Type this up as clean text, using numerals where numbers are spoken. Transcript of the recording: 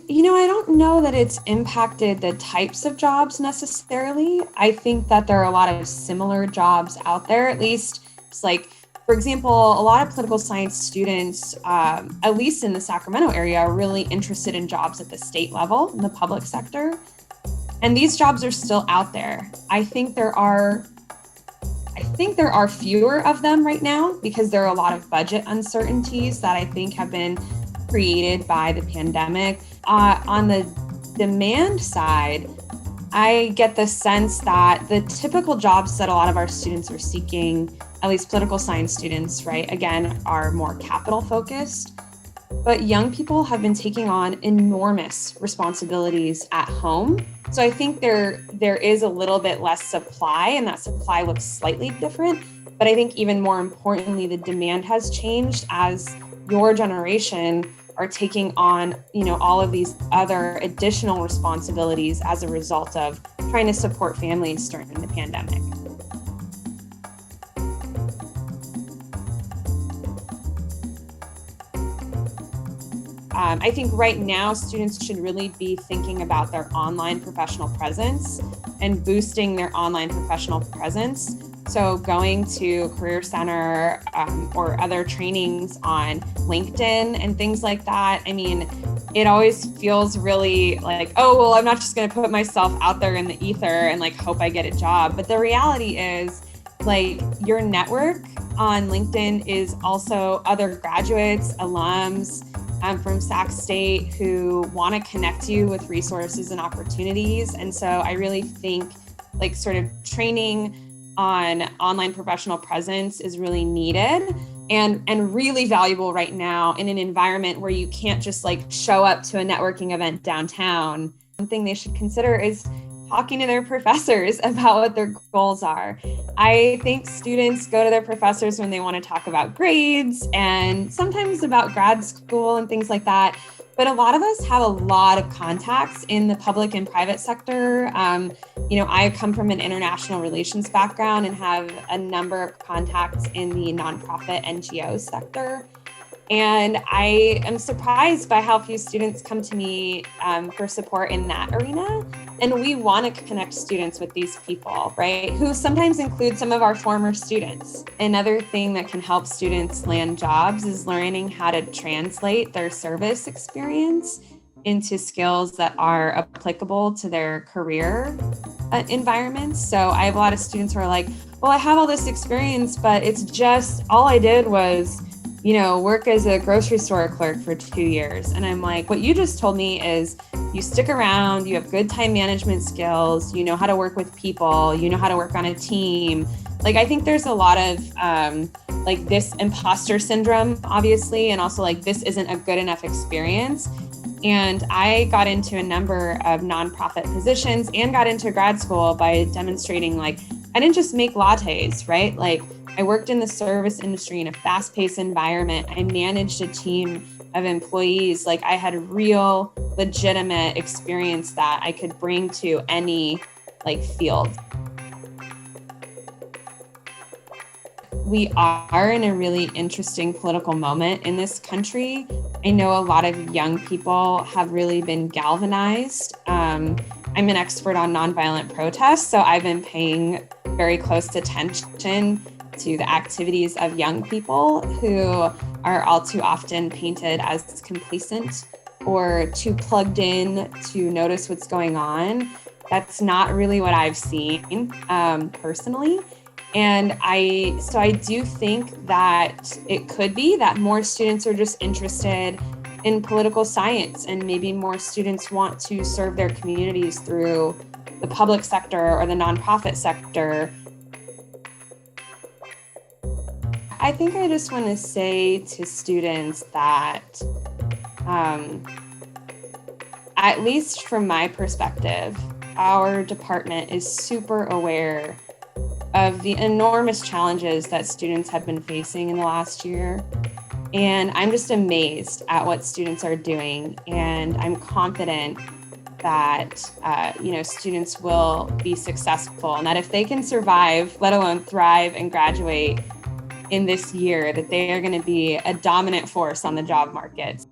I don't know that it's impacted the types of jobs necessarily. I think that there are a lot of similar jobs out there, at least. It's like, for example, a lot of political science students, at least in the Sacramento area, are really interested in jobs at the state level in the public sector. And these jobs are still out there. I think there are fewer of them right now because there are a lot of budget uncertainties that I think have been created by the pandemic. On the demand side, I get the sense that the typical jobs that a lot of our students are seeking, at least political science students, right, again, are more capital focused. But young people have been taking on enormous responsibilities at home. So I think there is a little bit less supply, and that supply looks slightly different. But I think even more importantly, the demand has changed as your generation are taking on, all of these other additional responsibilities as a result of trying to support families during the pandemic. I think right now students should really be thinking about their online professional presence and boosting their online professional presence. So going to Career Center or other trainings on LinkedIn and things like that. I mean, it always feels really like, oh, well, I'm not just going to put myself out there in the ether and like hope I get a job. But the reality is like your network on LinkedIn is also other graduates, alums, from Sac State who want to connect you with resources and opportunities. And so I really think like sort of training on online professional presence is really needed and really valuable right now in an environment where you can't just like show up to a networking event downtown. One thing they should consider is talking to their professors about what their goals are. I think students go to their professors when they want to talk about grades and sometimes about grad school and things like that. But a lot of us have a lot of contacts in the public and private sector. I come from an international relations background and have a number of contacts in the nonprofit NGO sector. And I am surprised by how few students come to me for support in that arena. And we want to connect students with these people, right? Who sometimes include some of our former students. Another thing that can help students land jobs is learning how to translate their service experience into skills that are applicable to their career environments. So I have a lot of students who are like, well, I have all this experience, but it's just all I did was work as a grocery store clerk for 2 years. And I'm like, what you just told me is you stick around, you have good time management skills, you know how to work with people, you know how to work on a team. Like, I think there's a lot of like this imposter syndrome, obviously, and also like this isn't a good enough experience. And I got into a number of nonprofit positions and got into grad school by demonstrating like, I didn't just make lattes, right? Like I worked in the service industry in a fast-paced environment. I managed a team of employees. Like I had real, legitimate experience that I could bring to any like field. We are in a really interesting political moment in this country. I know a lot of young people have really been galvanized. I'm an expert on nonviolent protests, so I've been paying very close attention to the activities of young people who are all too often painted as complacent or too plugged in to notice what's going on. That's not really what I've seen personally. And I do think that it could be that more students are just interested in political science and maybe more students want to serve their communities through the public sector or the nonprofit sector. I think I just want to say to students that, at least from my perspective, our department is super aware of the enormous challenges that students have been facing in the last year. And I'm just amazed at what students are doing. And I'm confident that, students will be successful and that if they can survive, let alone thrive and graduate in this year, that they are going to be a dominant force on the job market.